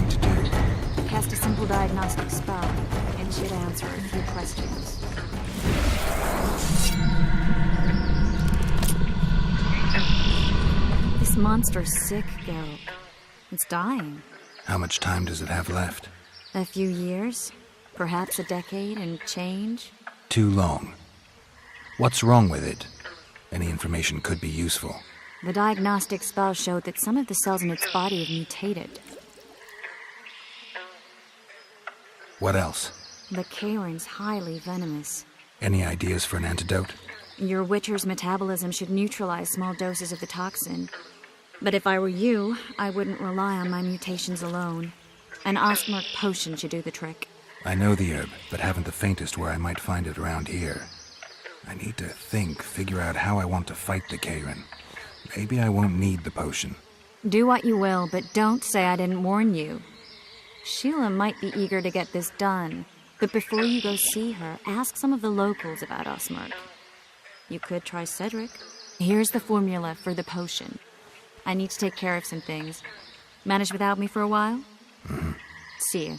going to do? Cast a simple diagnostic spell. It should answer a few questions. This monster's sick, Geralt. It's dying. How much time does it have left? A few years. Perhaps a decade and change. Too long. What's wrong with it? Any information could be useful. The diagnostic spell showed that some of the cells in its body have mutated. What else? The kayran's highly venomous. Any ideas for an antidote? Your Witcher's metabolism should neutralize small doses of the toxin. But if I were you, I wouldn't rely on my mutations alone. An Osmerk potion should do the trick. I know the herb, but haven't the faintest where I might find it around here. I need to figure out how I want to fight the kayran. Maybe I won't need the potion. Do what you will, but don't say I didn't warn you. Sheila might be eager to get this done, but before you go see her, ask some of the locals about Osmerk. You could try Cedric. Here's the formula for the potion. I need to take care of some things. Manage without me for a while? Mm-hmm. See you.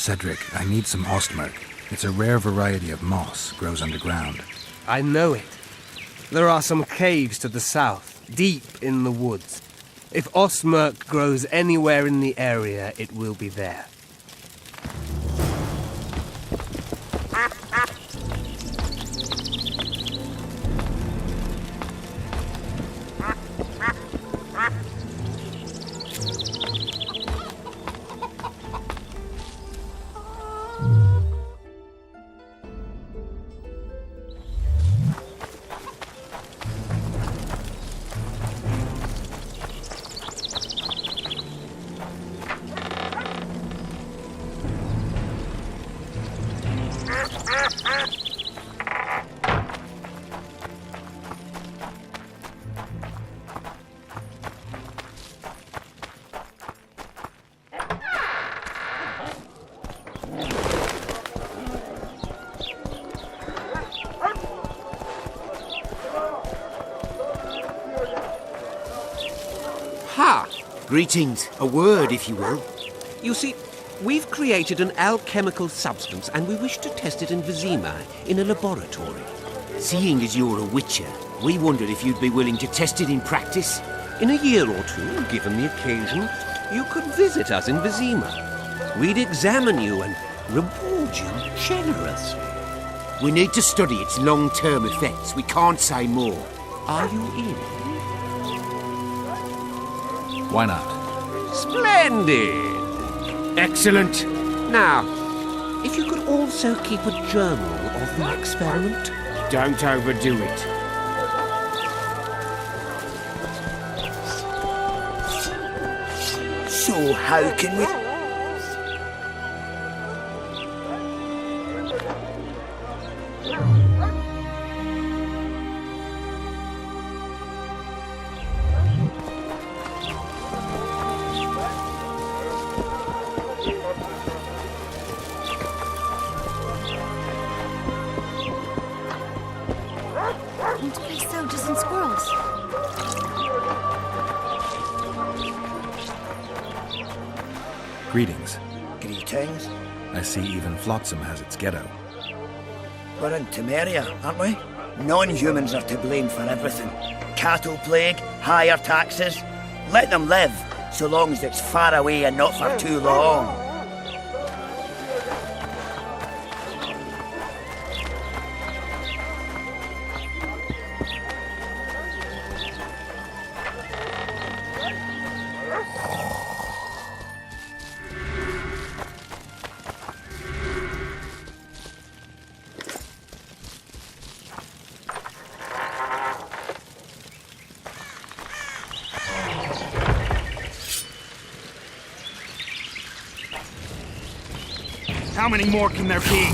Cedric, I need some Osmerk. It's a rare variety of moss, grows underground. I know it. There are some caves to the south, deep in the woods. If Osmerk grows anywhere in the area, it will be there. Ha! Greetings. A word, if you will. You see, we've created an alchemical substance and we wish to test it in Vizima, in a laboratory. Seeing as you're a witcher, we wondered if you'd be willing to test it in practice. In a year or two, given the occasion, you could visit us in Vizima. We'd examine you and reward you generously. We need to study its long-term effects. We can't say more. Are you in? Why not? Splendid! Excellent. Now, if you could also keep a journal of the experiment. Don't overdo it. So how can we... Greetings. Greetings. I see even Flotsam has its ghetto. We're in Temeria, aren't we? Non-humans are to blame for everything. Cattle plague, higher taxes. Let them live, so long as it's far away and not for too long. How many more can there be?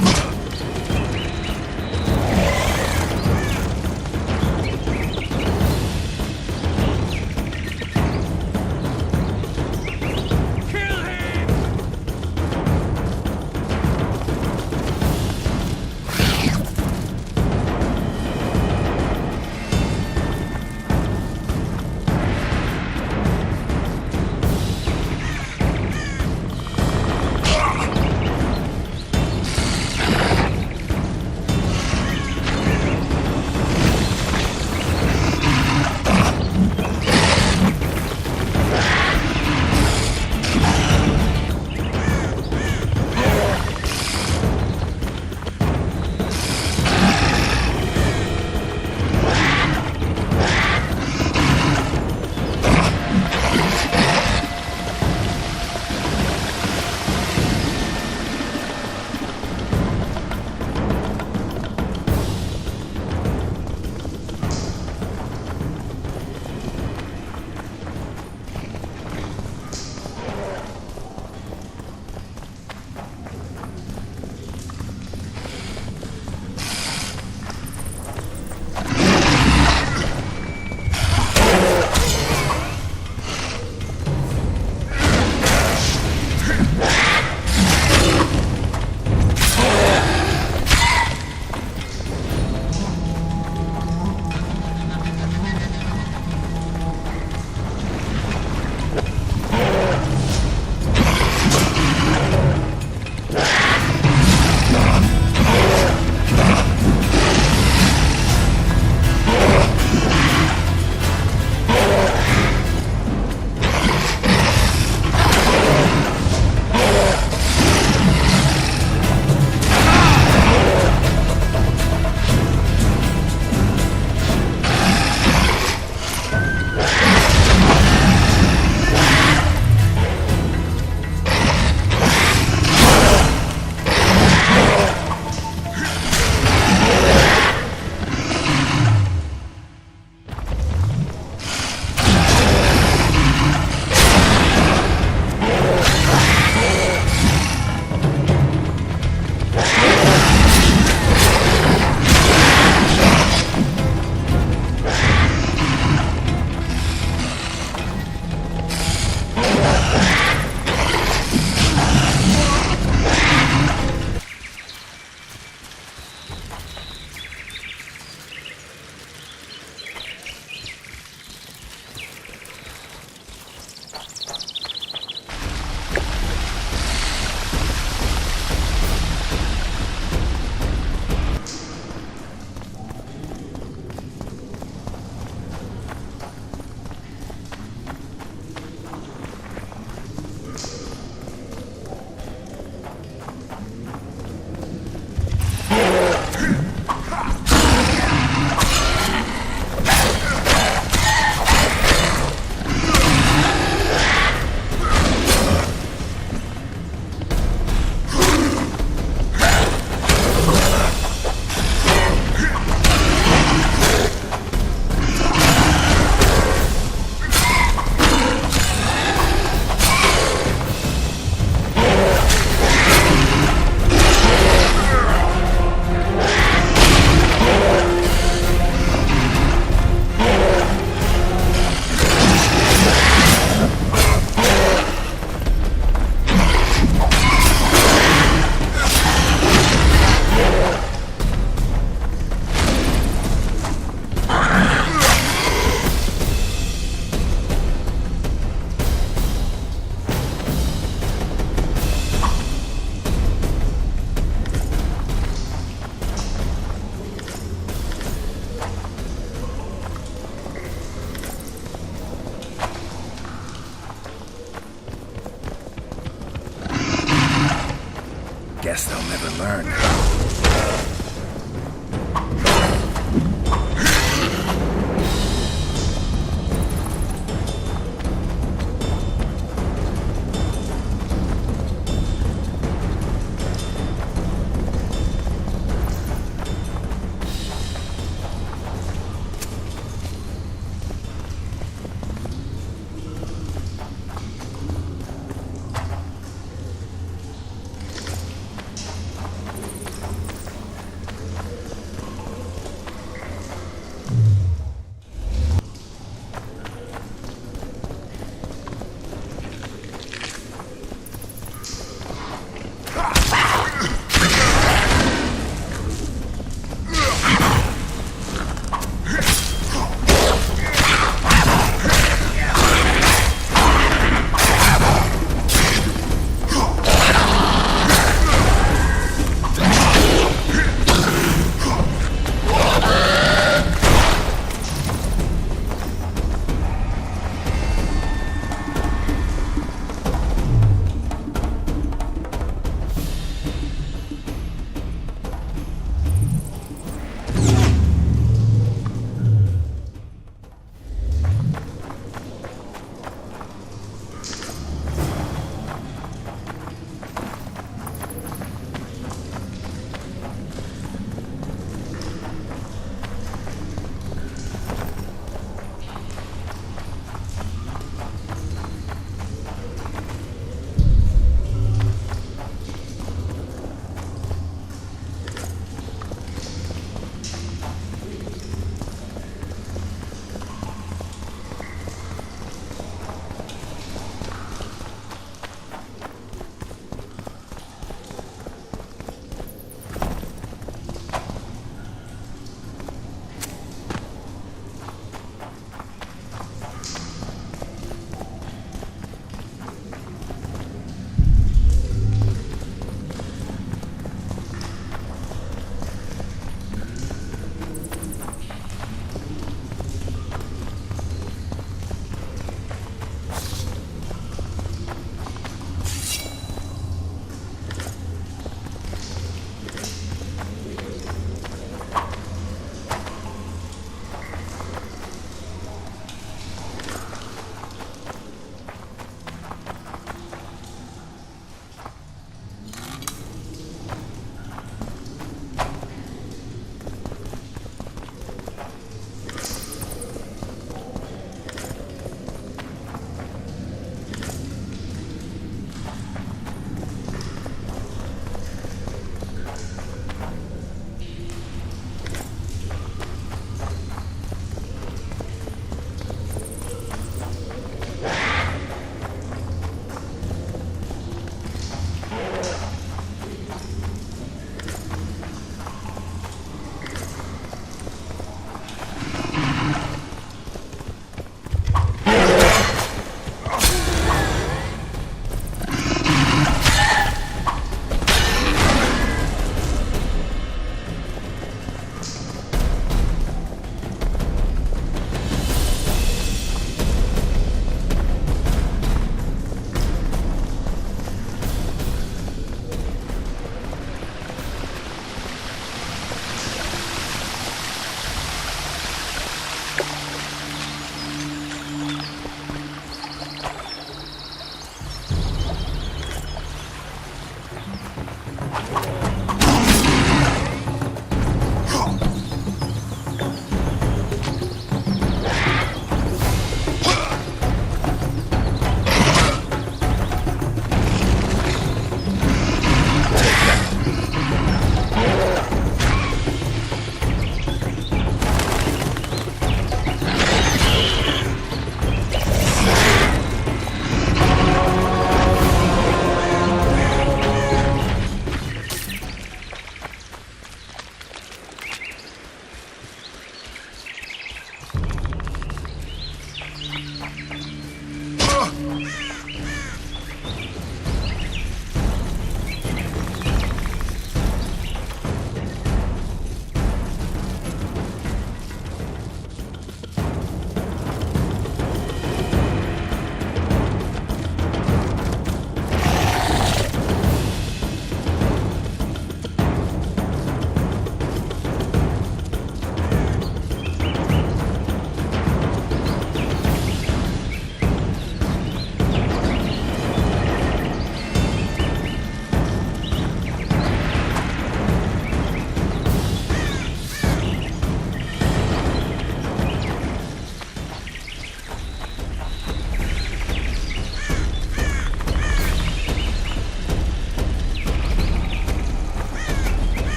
Guess they'll never learn.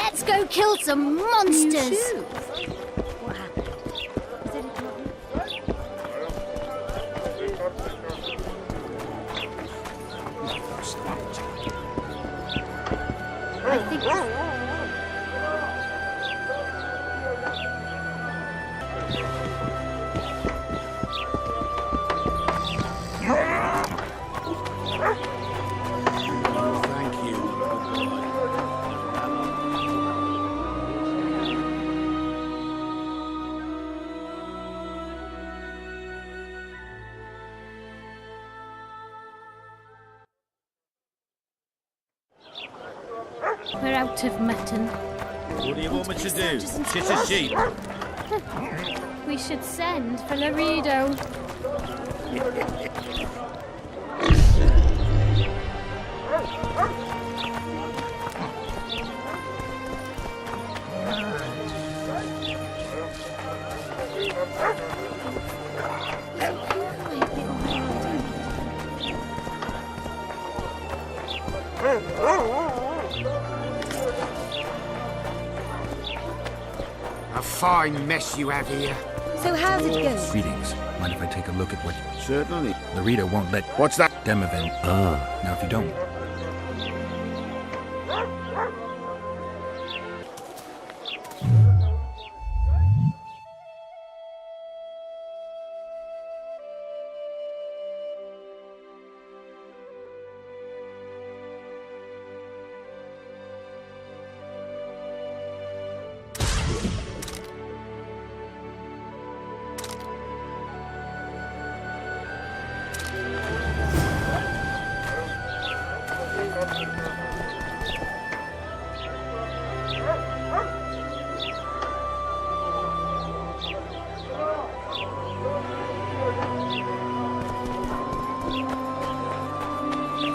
Let's go kill some monsters! What happened? Is it I think... Thank you. We're out of mutton. What do you want me to do? Kiss a sheep? We should send for Laredo. A fine mess you have here. So how's it go? Greetings. Mind if I take a look at what Certainly. Larita won't let What's that? Demovan? Now if you don't.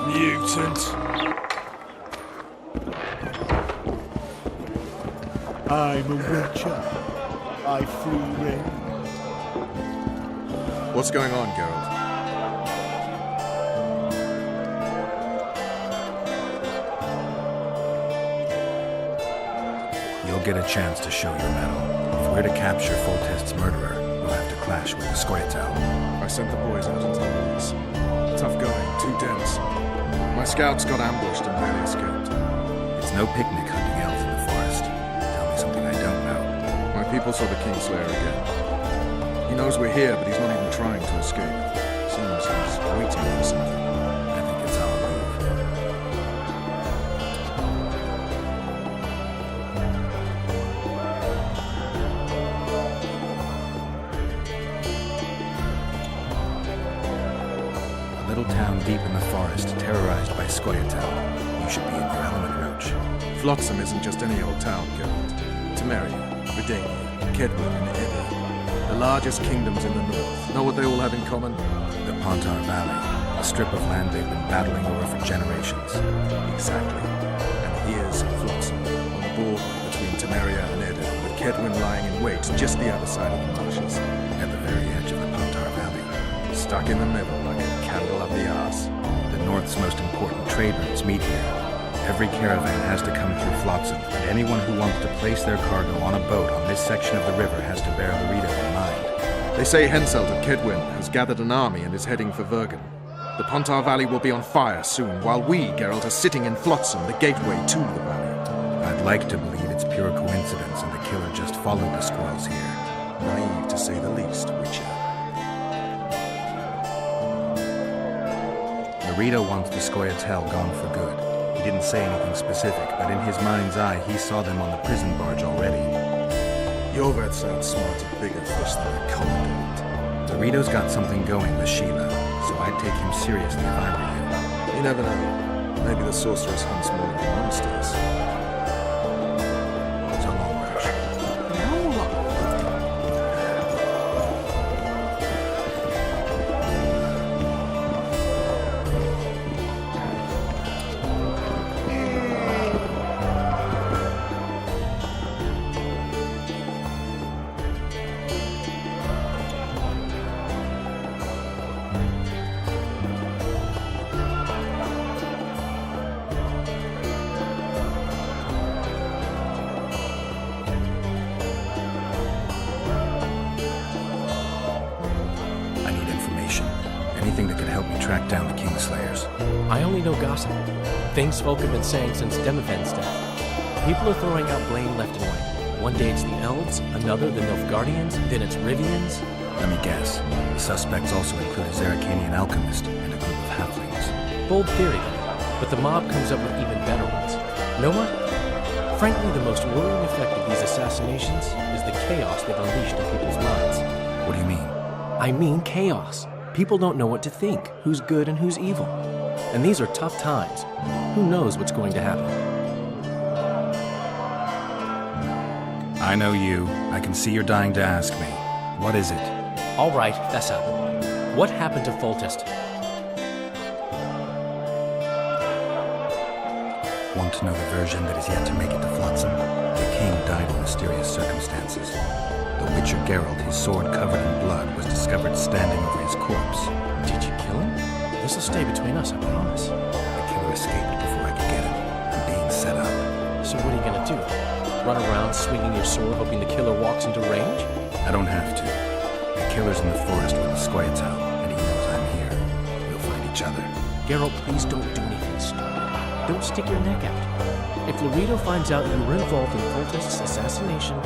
Mutant. I'm a witcher. I flew in. What's going on, Geralt? You'll get a chance to show your mettle. If we're to capture Foltest's murderer, we'll have to clash with the Scoia'tael. I sent the boys out into the woods. Tough going, too dense. My scouts got ambushed and barely escaped. It's no picnic hunting elves in the forest. Tell me something I don't know. My people saw the Kingslayer again. He knows we're here, but he's not even trying to escape. Seems he's waiting for something. I think it's our move. A little town deep in the forest, terrorized by Scoia'tael. You should be in your element, Roach. Flotsam isn't just any old town, Geralt. Temeria, Redania, Kedwin, and Edda. The largest kingdoms in the north. Know what they all have in common? The Pontar Valley, a strip of land they've been battling over for generations. Exactly. And here's Flotsam, on the border between Temeria and Edda, with Kedwin lying in wait just the other side of the marshes. At the very edge of the Pontar Valley. Stuck in the middle like a candle up the arse. The north's most important trade routes meet here. Every caravan has to come through Flotsam, and anyone who wants to place their cargo on a boat on this section of the river has to bear Larita in mind. They say Henselt of Kedwin has gathered an army and is heading for Vergen. The Pontar Valley will be on fire soon, while we, Geralt, are sitting in Flotsam, the gateway to the valley. I'd like to believe it's pure coincidence and the killer just followed the squirrels here. Naive to say the least, Witcher. Larita wants the Scoia'tael gone for good. He didn't say anything specific, but in his mind's eye, he saw them on the prison barge already. Your vet sounds smarter, bigger fish than a commandant. Larito's got something going with Sheila, so I'd take him seriously if I were you. You never know. Maybe the sorceress hunts more than monsters. So long, Roach. slayers? I only know gossip. Things folk have been saying since Demavend's death. People are throwing out blame left and right. One day it's the elves, another the Nilfgaardians, then it's Rivians. Let me guess. The suspects also include a Zerrikanian alchemist and a group of halflings. Bold theory, but the mob comes up with even better ones. Know what? Frankly, the most worrying effect of these assassinations is the chaos they've unleashed in people's minds. What do you mean? I mean chaos. People don't know what to think, who's good and who's evil. And these are tough times. Who knows what's going to happen? I know you. I can see you're dying to ask me. What is it? All right, fess up. What happened to Foltest? Want to know the version that is yet to make it to Flotsam? The king died in mysterious circumstances. The Witcher Geralt, his sword covered in blood, was discovered standing over his corpse. Did you kill him? This'll stay between us, I promise. The killer escaped before I could get him. I'm being set up. So what are you gonna do? Run around swinging your sword hoping the killer walks into range? I don't have to. The killer's in the forest with the Squayatal, and he knows I'm here. We'll find each other. Geralt, please don't do anything stupid. Don't stick your neck out. If Laredo finds out you were involved in Foltest's assassination...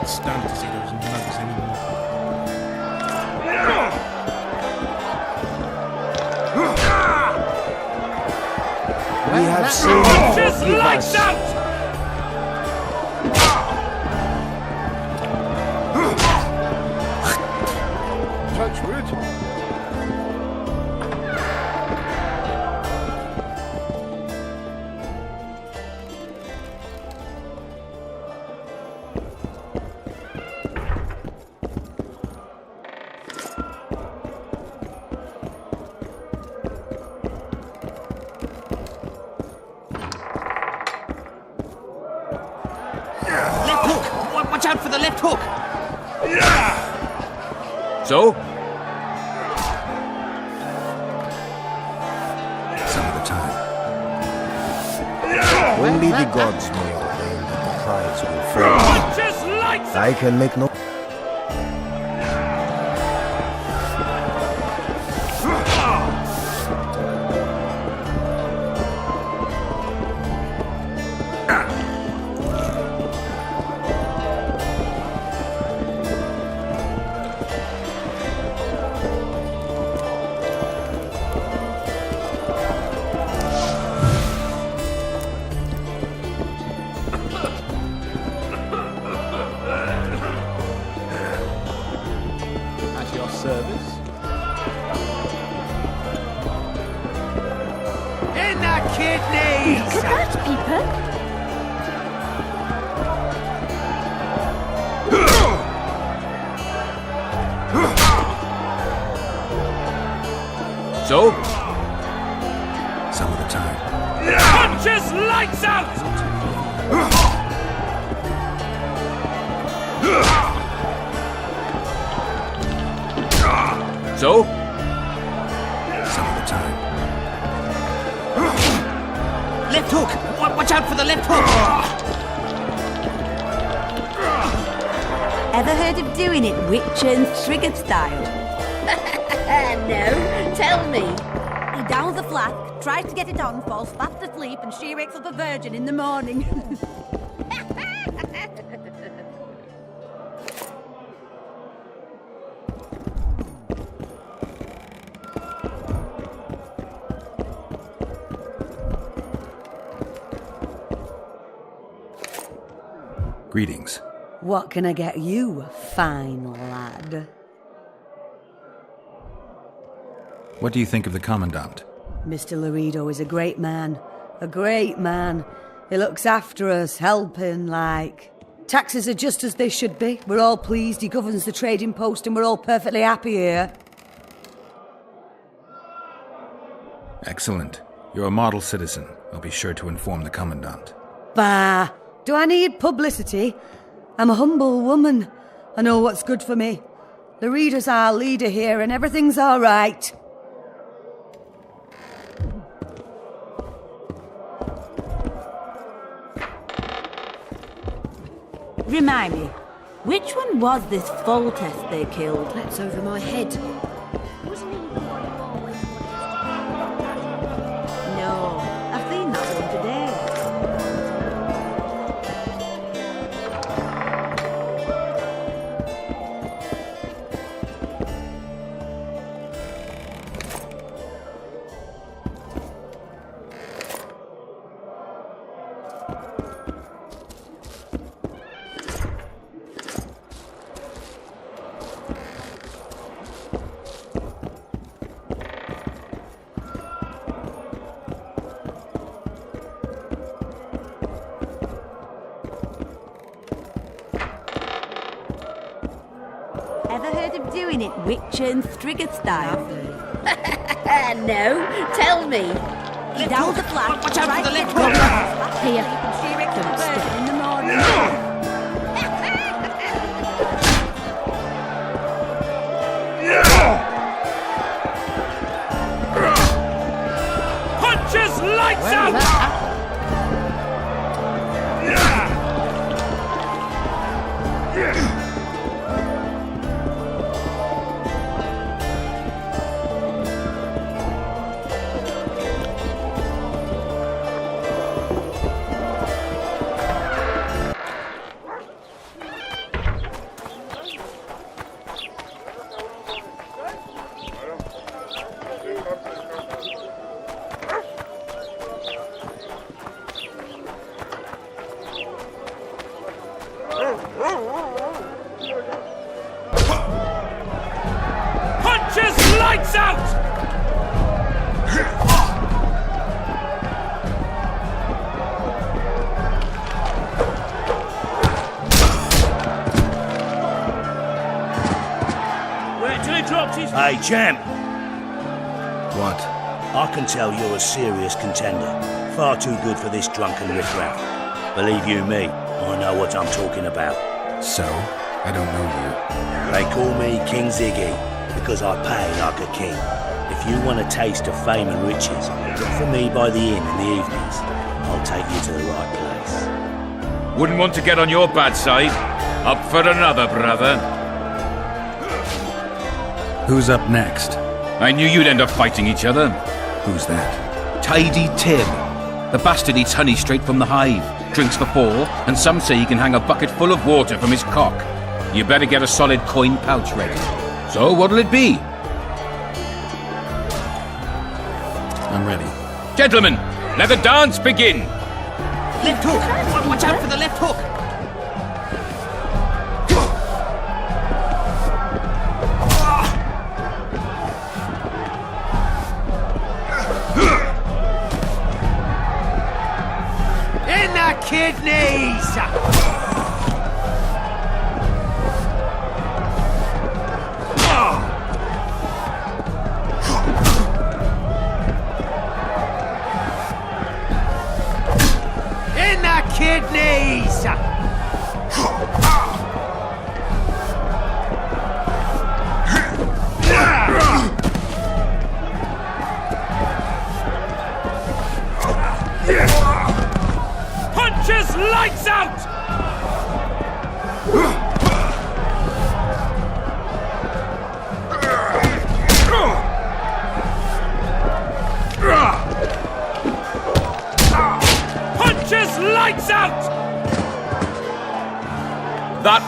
Stand to see those nugs anymore. We have seen Just lights out! Touch wood. Left hook! Watch out for the left hook! So? Some of the time. Only the gods may ordain that the prize will fall. Just lights I can make no... At your service. In the kidneys! Look at that, Peeper. So? Some of the time. Punches lights out! So? Some of the time. Left hook! Watch out for the left hook! Ever heard of doing it witch and triggered style? No, tell me. He downs the flask, tries to get it on, falls fast asleep, and she wakes up a virgin in the morning. Greetings. What can I get you, fine lad? What do you think of the Commandant? Mr. Laredo is a great man. A great man. He looks after us, helping, like. Taxes are just as they should be. We're all pleased he governs the trading post and we're all perfectly happy here. Excellent. You're a model citizen. I'll be sure to inform the Commandant. Bah! Do I need publicity? I'm a humble woman. I know what's good for me. Laredo's our leader here and everything's all right. Remind me, which one was this Foltest they killed? That's over my head. No, I've seen that one today. Ever heard of doing it witch and triggered style? No, tell me. He downs the flask. Watch out for the left hook! Here. She wakes up a virgin in the morning. Punches lights out! Punches lights out! Wait till he drops his... Hey, champ. What? I can tell you're a serious contender. Far too good for this drunken riffraff. Believe you me, I know what I'm talking about. So? I don't know you. They call me King Ziggy, because I pay like a king. If you want a taste of fame and riches, look for me by the inn in the evenings. I'll take you to the right place. Wouldn't want to get on your bad side. Up for another, brother. Who's up next? I knew you'd end up fighting each other. Who's that? Tidy Tim. The bastard eats honey straight from the hive, drinks for 4, and some say he can hang a bucket full of water from his cock. You better get a solid coin pouch ready. So what'll it be? I'm ready. Gentlemen, let the dance begin! Left hook! Watch out for the left hook! In the kidneys!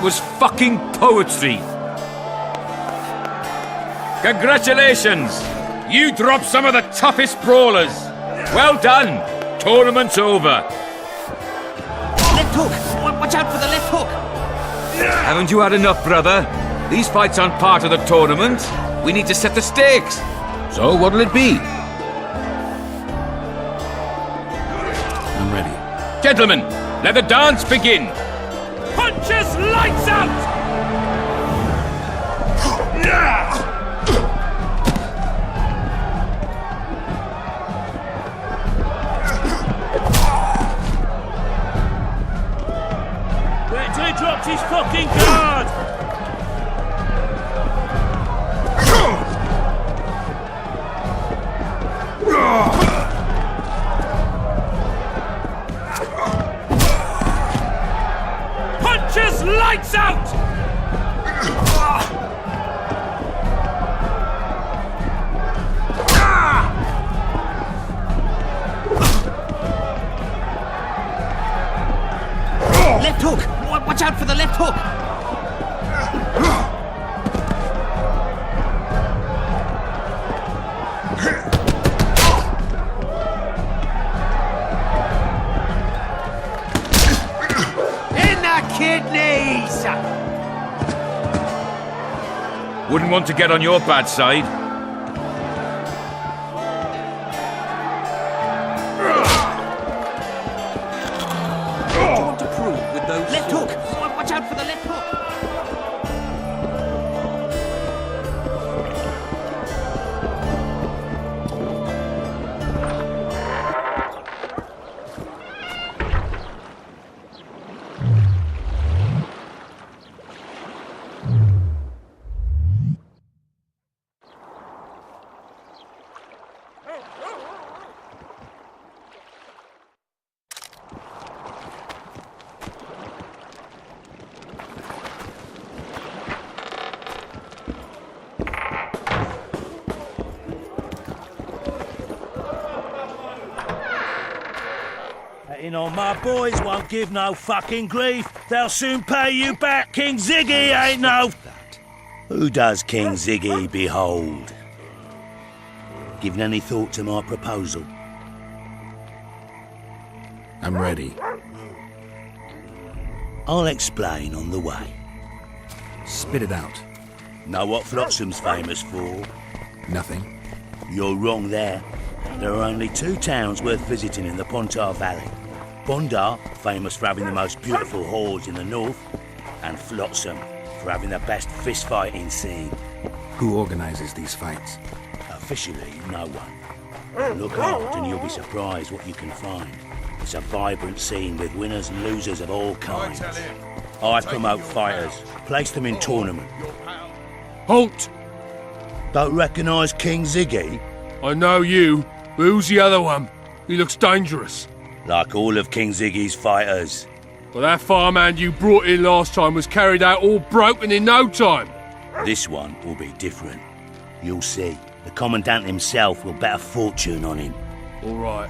was fucking poetry. Congratulations! You dropped some of the toughest brawlers. Well done. Tournament's over. Left hook! Watch out for the left hook! Haven't you had enough, brother? These fights aren't part of the tournament. We need to set the stakes. So what'll it be? I'm ready. Gentlemen, let the dance begin. Punches lights out! Wait till he drops his fucking card! Punches lights out! Left hook! Watch out for the left hook! In the kidneys! Wouldn't want to get on your bad side. What do you want to prove with those left hook! Watch out for the left hook! You know, my boys won't give no fucking grief. They'll soon pay you back. King Ziggy ain't no... Who does King Ziggy behold? Given any thought to my proposal? I'm ready. I'll explain on the way. Spit it out. Know what Flotsam's famous for? Nothing. You're wrong there. There are only two towns worth visiting in the Pontar Valley. Bondar, famous for having the most beautiful halls in the north, and Flotsam, for having the best fist-fighting scene. Who organizes these fights? Officially, no one. Look hard and you'll be surprised what you can find. It's a vibrant scene with winners and losers of all kinds. I promote fighters, place them in tournament. Halt! Don't recognise King Ziggy? I know you, but who's the other one? He looks dangerous. Like all of King Ziggy's fighters. Well, that farmhand you brought in last time was carried out all broken in no time. This one will be different. You'll see. The Commandant himself will bet a fortune on him. All right.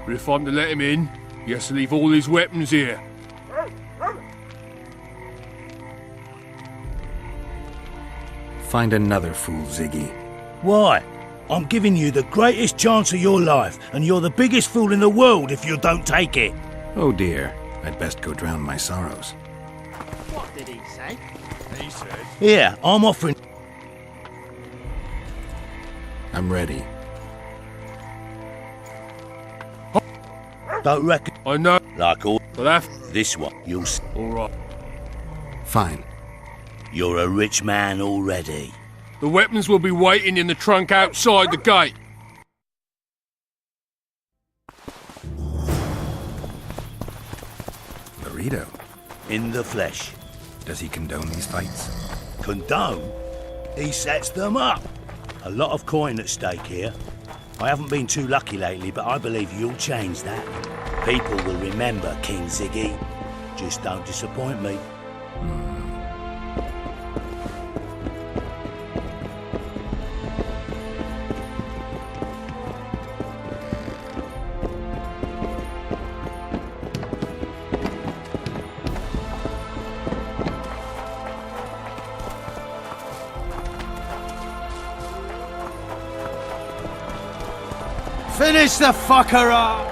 But if I'm to let him in, he has to leave all his weapons here. Find another fool, Ziggy. Why? I'm giving you the greatest chance of your life, and you're the biggest fool in the world if you don't take it. Oh dear, I'd best go drown my sorrows. What did he say? He said... Here, I'm offering... I'm ready. Don't reckon... I know. Like all... But that... This one, you'll... All right. Fine. You're a rich man already. The weapons will be waiting in the trunk outside the gate. Burrito. In the flesh. Does he condone these fights? Condone? He sets them up. A lot of coin at stake here. I haven't been too lucky lately, but I believe you'll change that. People will remember King Ziggy. Just don't disappoint me. Finish the fucker off!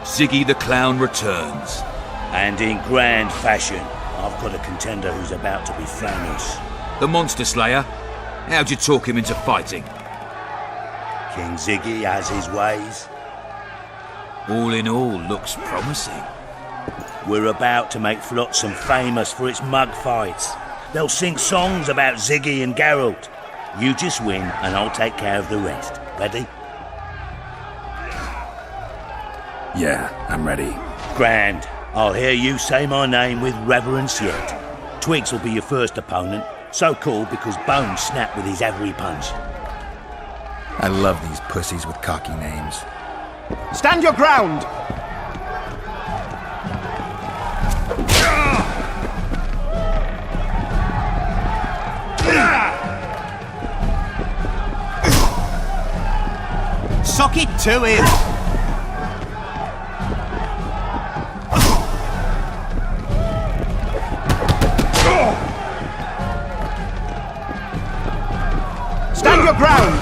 Ziggy the Clown returns. And in grand fashion, I've got a contender who's about to be famous. The Monster Slayer? How'd you talk him into fighting? King Ziggy has his ways. All in all, looks promising. We're about to make Flotsam famous for its mug fights. They'll sing songs about Ziggy and Geralt. You just win and I'll take care of the rest. Ready? Yeah, I'm ready. Grand. I'll hear you say my name with reverence yet. Twigs will be your first opponent, so called because Bones snapped with his every punch. I love these pussies with cocky names. Stand your ground! Sock it to him! Stand your ground!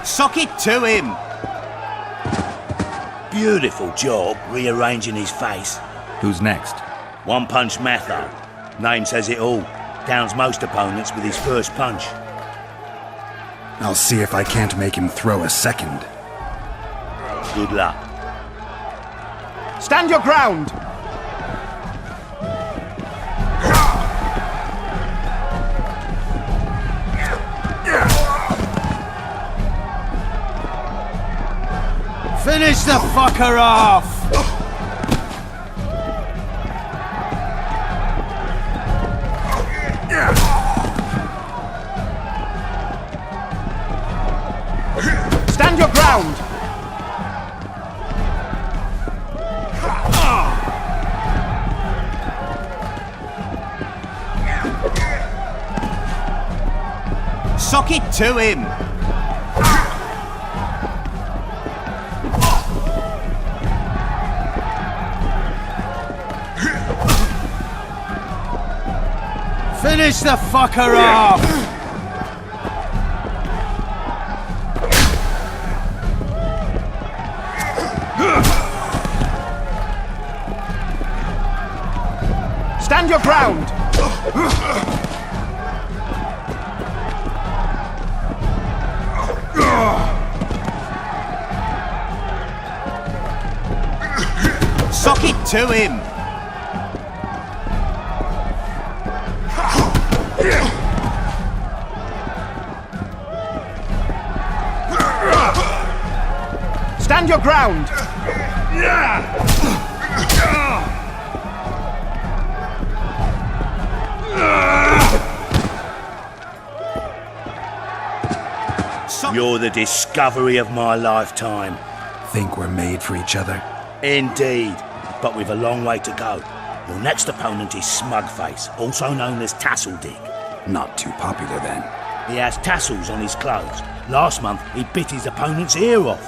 Sock it to him! Beautiful job rearranging his face. Who's next? One Punch Matho. Name says it all. Downs most opponents with his first punch. I'll see if I can't make him throw a second. Good luck. Stand your ground! Finish the fucker off! Stand your ground! Sock it to him! Finish the fucker off! Stand your ground! Sock it to him! Stand your ground! You're the discovery of my lifetime. Think we're made for each other? Indeed, but we've a long way to go. Your next opponent is Smugface, also known as Tasseldick. Not too popular then. He has tassels on his clothes. Last month, he bit his opponent's ear off.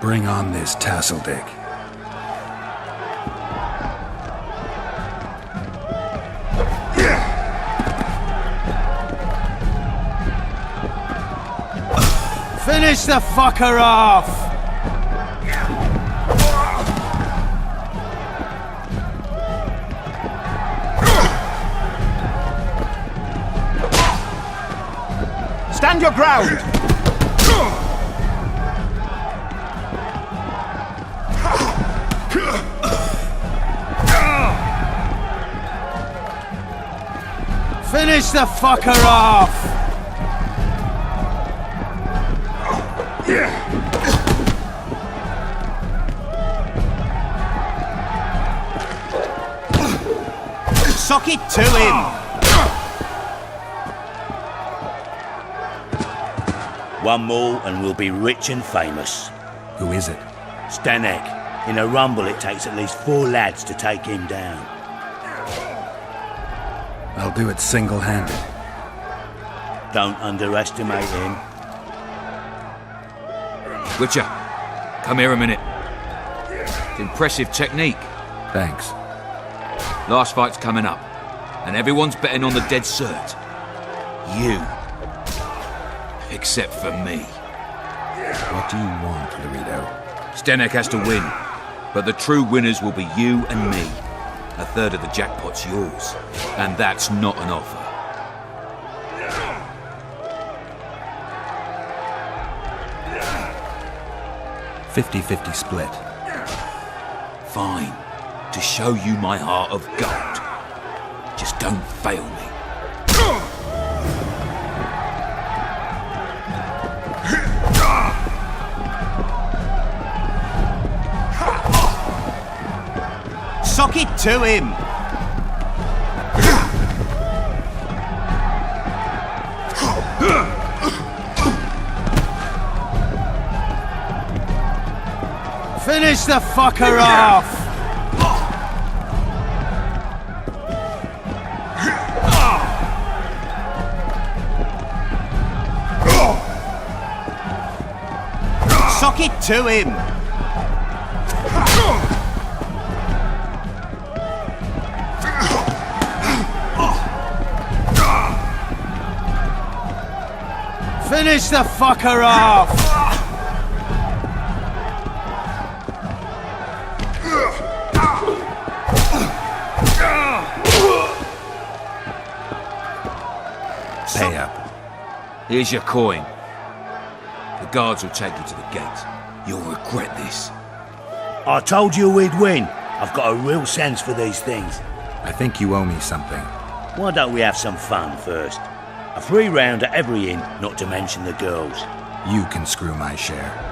Bring on this Tasseldick. Finish the fucker off! Stand your ground! Finish the fucker off! Sock it to him! One more and we'll be rich and famous. Who is it? Stanek. In a rumble it takes at least 4 lads to take him down. I'll do it single-handed. Don't underestimate him. Witcher, come here a minute. It's impressive technique. Thanks. Last fight's coming up, and everyone's betting on the dead cert. You. Except for me. What do you want, Laredo? Stenek has to win, but the true winners will be you and me. A third of the jackpot's yours, and that's not an offer. 50-50 split. Fine. To show you my heart of gold. Just don't fail me. Sock it to him! Finish the fucker off! Sock it to him! Finish the fucker off! Pay up. Here's your coin. The guards will take you to the gate. You'll regret this. I told you we'd win. I've got a real sense for these things. I think you owe me something. Why don't we have some fun first? A free round at every inn, not to mention the girls. You can screw my share.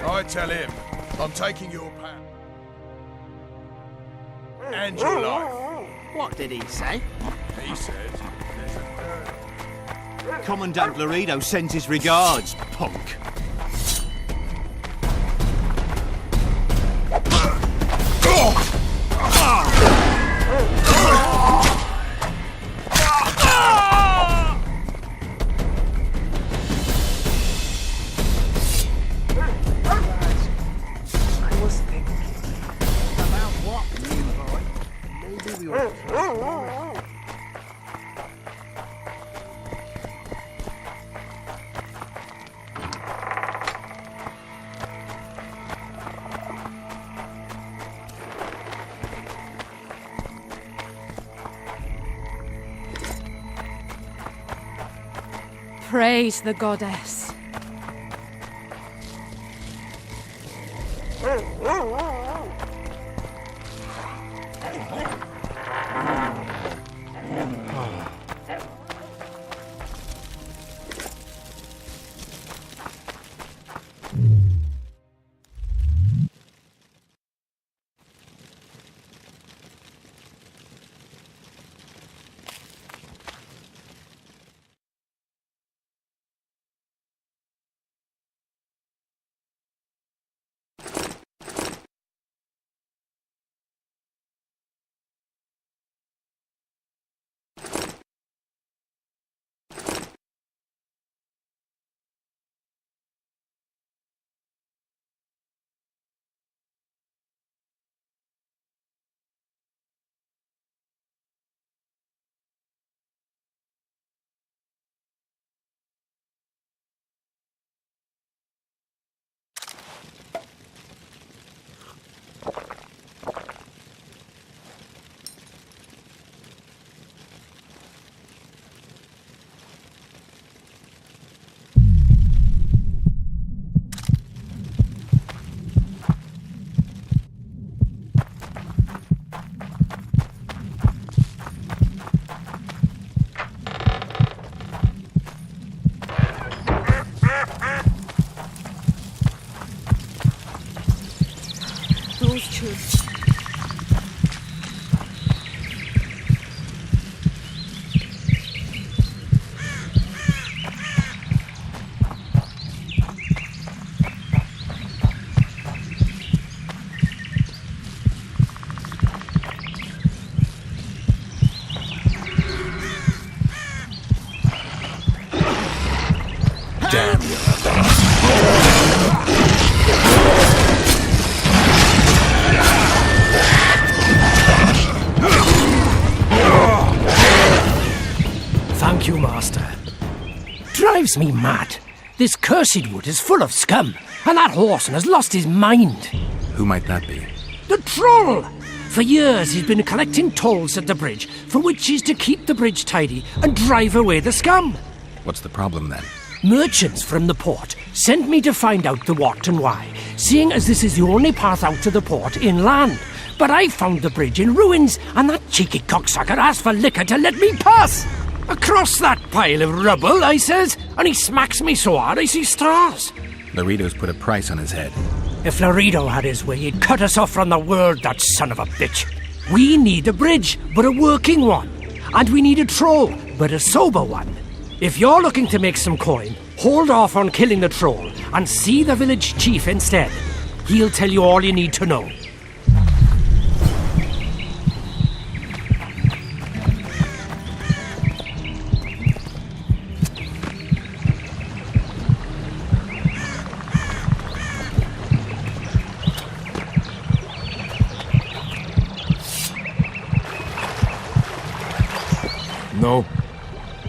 I tell him, I'm taking your pan. And your life. What did he say? He said, Commandant Laredo sends his regards, punk. Praise the goddess. Thank you, Master. Drives me mad. This cursed wood is full of scum, and that horseman has lost his mind. Who might that be? The troll! For years he's been collecting tolls at the bridge, for which is to keep the bridge tidy and drive away the scum. What's the problem then? Merchants from the port sent me to find out the what and why, seeing as this is the only path out to the port inland. But I found the bridge in ruins, and that cheeky cocksucker asked for liquor to let me pass. Across that pile of rubble, I says, and he smacks me so hard I see stars. Laredo's put a price on his head. If Laredo had his way, he'd cut us off from the world, that son of a bitch. We need a bridge, but a working one. And we need a troll, but a sober one. If you're looking to make some coin, hold off on killing the troll and see the village chief instead. He'll tell you all you need to know. No.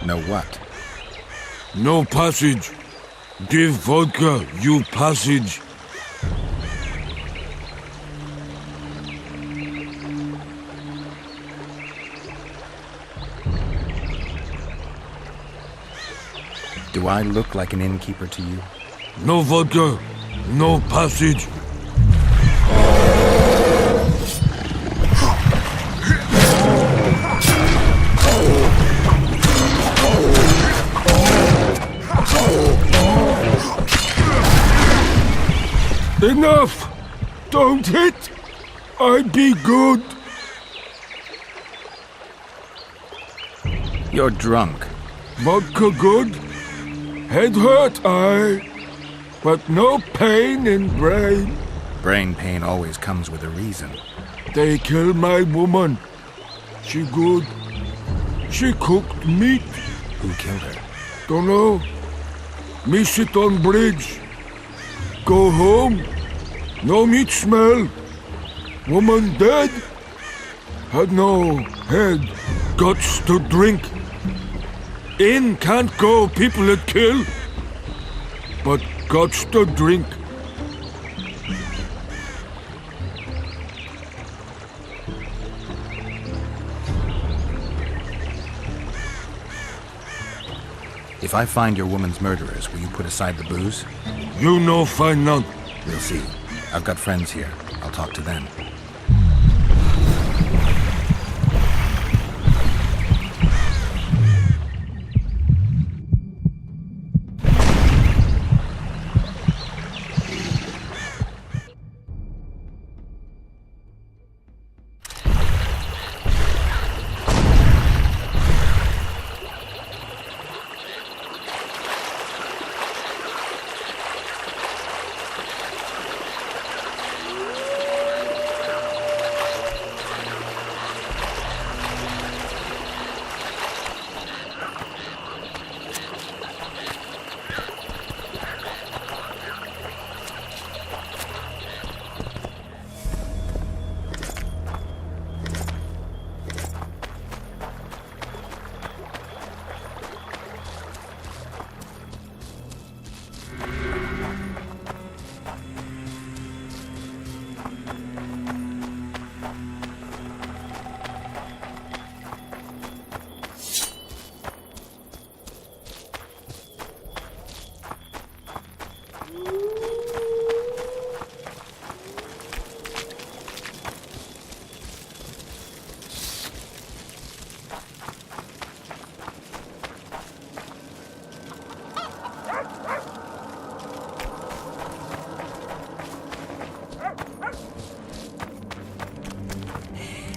No what? No passage. Give vodka, you passage. Do I look like an innkeeper to you? No vodka, no passage. Enough! Don't hit! I'd be good. You're drunk. Vodka good. Head hurt, aye. But no pain in brain. Brain pain always comes with a reason. They kill my woman. She good. She cooked meat. Who killed her? Dunno. Me sit on bridge. Go home. No meat smell. Woman dead. Had no head. Guts to drink. In can't go people that kill. But guts to drink. If I find your woman's murderers, will you put aside the booze? You no find none. We'll see. I've got friends here. I'll talk to them.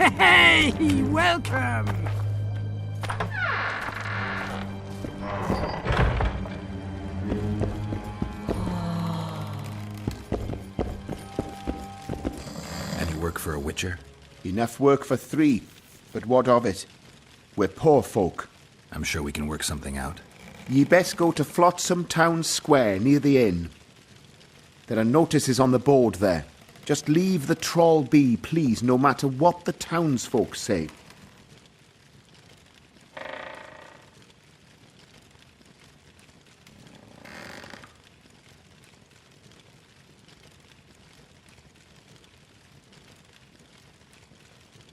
Hey, welcome! Any work for a witcher? Enough work for 3, but what of it? We're poor folk. I'm sure we can work something out. Ye best go to Flotsam Town Square, near the inn. There are notices on the board there. Just leave the trawl be, please, no matter what the townsfolk say.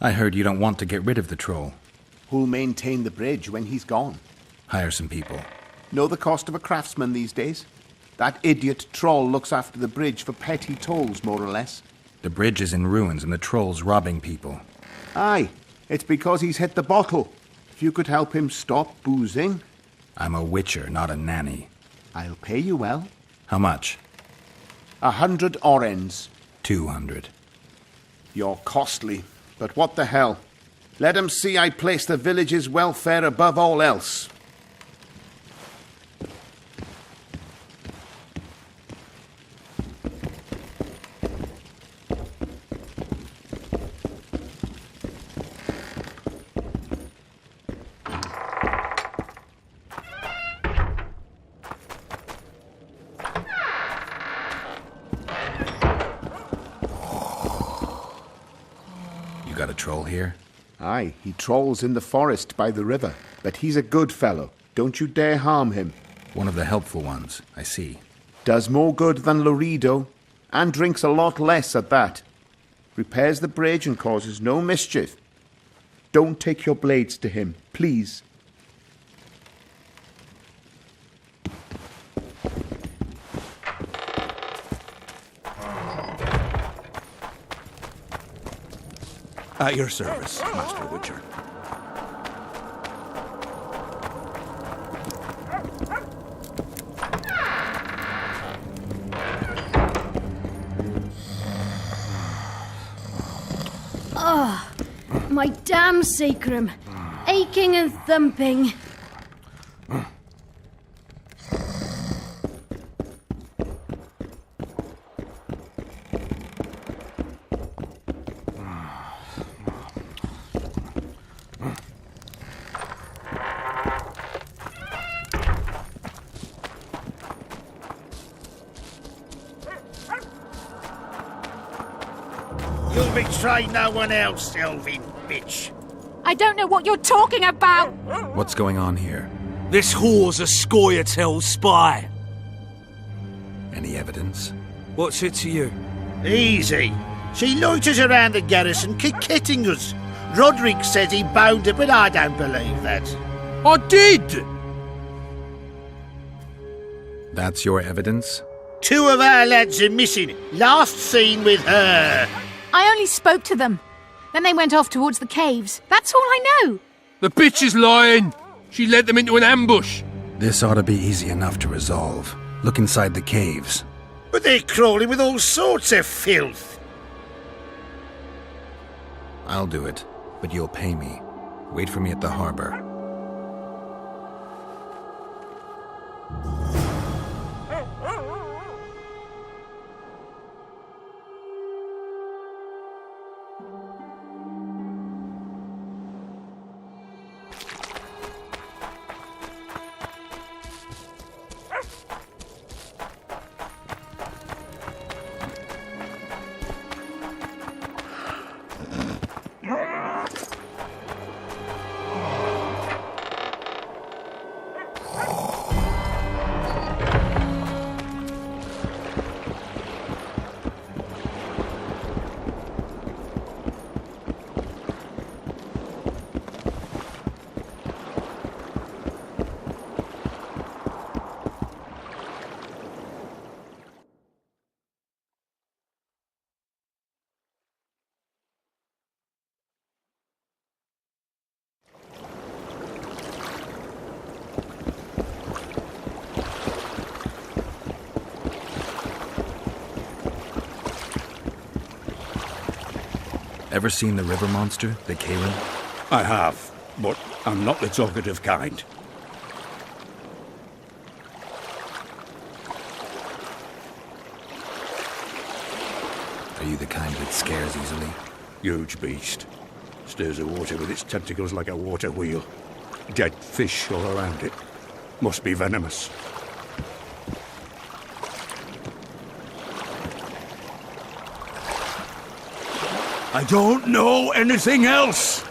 I heard you don't want to get rid of the troll. Who'll maintain the bridge when he's gone? Hire some people. Know the cost of a craftsman these days? That idiot troll looks after the bridge for petty tolls, more or less. The bridge is in ruins and the troll's robbing people. Aye, it's because he's hit the bottle. If you could help him stop boozing... I'm a witcher, not a nanny. I'll pay you well. How much? 100 orens. 200. You're costly, but what the hell? Let 'em see I place the village's welfare above all else. Got a troll here? Aye, he trolls in the forest by the river, but he's a good fellow. Don't you dare harm him. One of the helpful ones, I see. Does more good than Loredo, and drinks a lot less at that. Repairs the bridge and causes no mischief. Don't take your blades to him, please. At your service, Master Witcher. Oh, my damn sacrum. Aching and thumping. You'll betray no one else, Elvin bitch. I don't know what you're talking about! What's going on here? This whore's a Scoia'tael spy. Any evidence? What's it to you? Easy. She loiters around the garrison kick-kitting us. Roderick says he bound her, but I don't believe that. I did! That's your evidence? 2 of our lads are missing. Last seen with her. I only spoke to them. Then they went off towards the caves. That's all I know. The bitch is lying. She led them into an ambush. This ought to be easy enough to resolve. Look inside the caves. But they're crawling with all sorts of filth. I'll do it, but you'll pay me. Wait for me at the harbor. Ever seen the river monster, the kayran? I have, but I'm not the talkative kind. Are you the kind that scares easily? Huge beast. Stirs the water with its tentacles like a water wheel. Dead fish all around it. Must be venomous. I don't know anything else!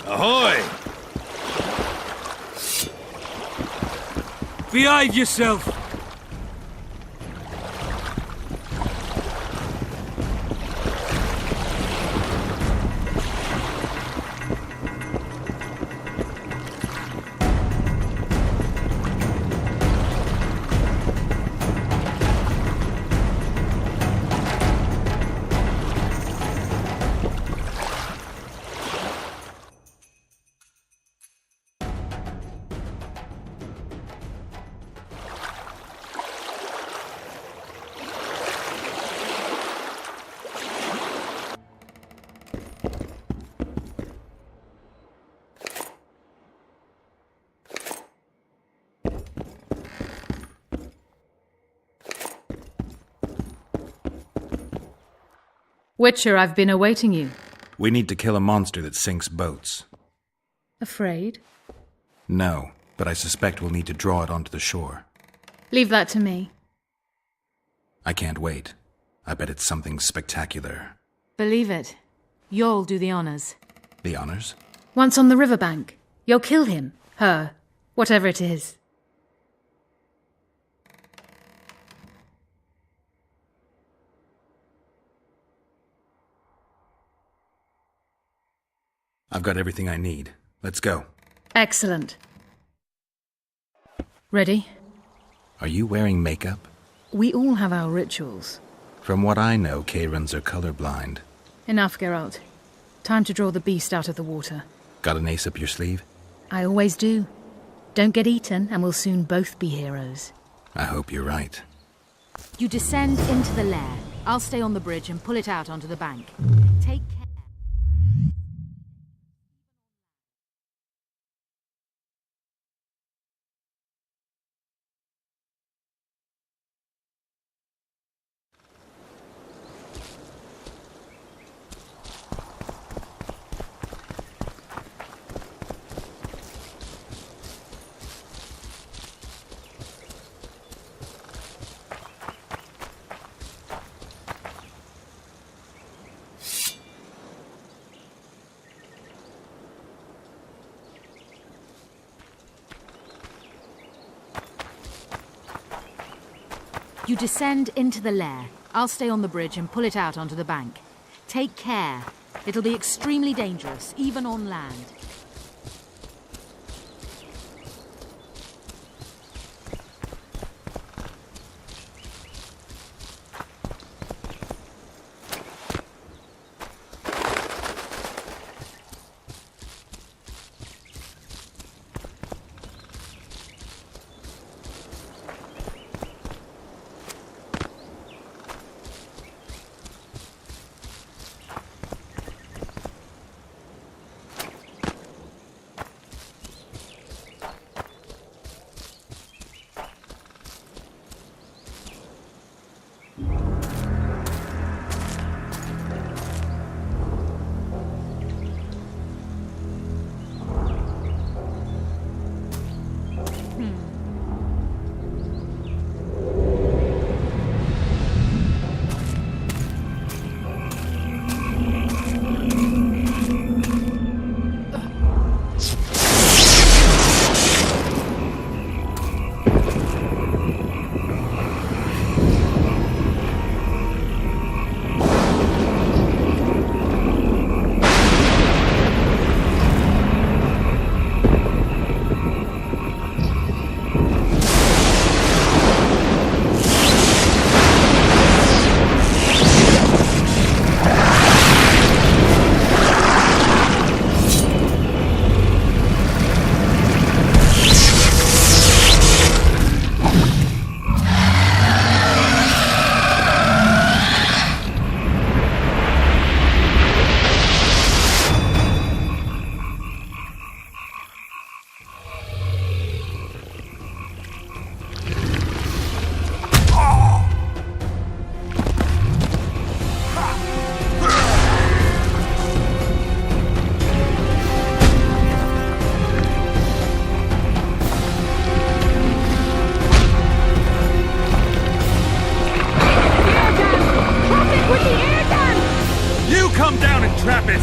Ahoy! Behave yourself. Witcher, I've been awaiting you. We need to kill a monster that sinks boats. Afraid? No, but I suspect we'll need to draw it onto the shore. Leave that to me. I can't wait. I bet it's something spectacular. Believe it. You'll do the honors. The honors? Once on the riverbank, you'll kill him, her, whatever it is. I've got everything I need. Let's go. Excellent. Ready? Are you wearing makeup? We all have our rituals. From what I know, Kayrans are colorblind. Enough, Geralt. Time to draw the beast out of the water. Got an ace up your sleeve? I always do. Don't get eaten, and we'll soon both be heroes. I hope you're right. You descend into the lair. I'll stay on the bridge and pull it out onto the bank. Take care. You descend into the lair. I'll stay on the bridge and pull it out onto the bank. Take care. It'll be extremely dangerous, even on land. Come down and trap it!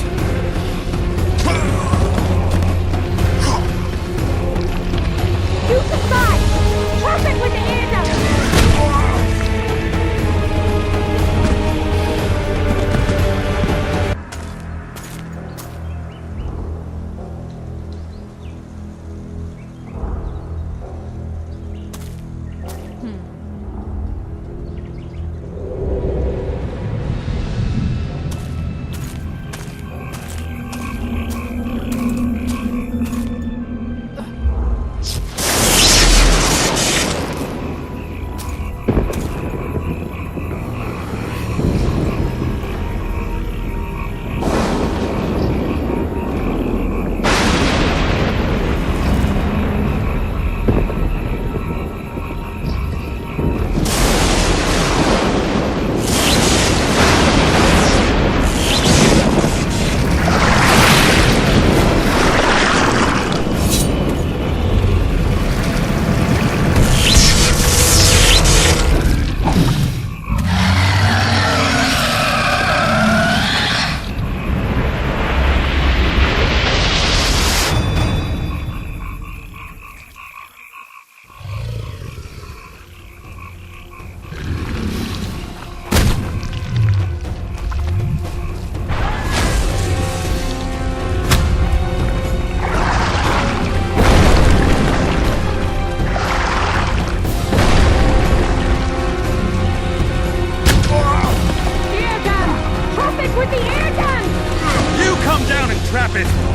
trap it!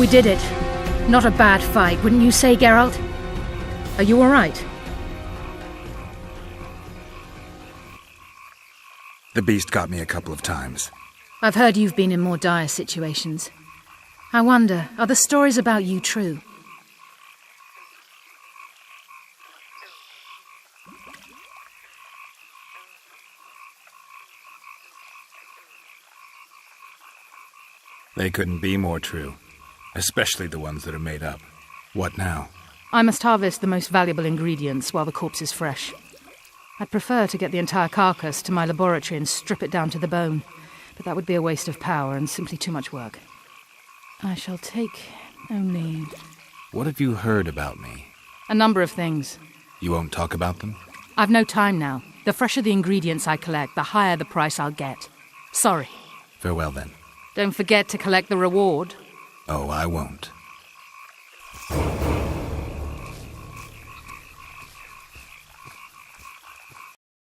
We did it. Not a bad fight, wouldn't you say, Geralt? Are you all right? The beast got me a couple of times. I've heard you've been in more dire situations. I wonder, are the stories about you true? They couldn't be more true. Especially the ones that are made up. What now? I must harvest the most valuable ingredients while the corpse is fresh. I'd prefer to get the entire carcass to my laboratory and strip it down to the bone, but that would be a waste of power and simply too much work. I shall take only... What have you heard about me? a number of things. You won't talk about them? I've no time now. The fresher the ingredients I collect, the higher the price I'll get. Sorry. Farewell then. Don't forget to collect the reward. Oh, I won't.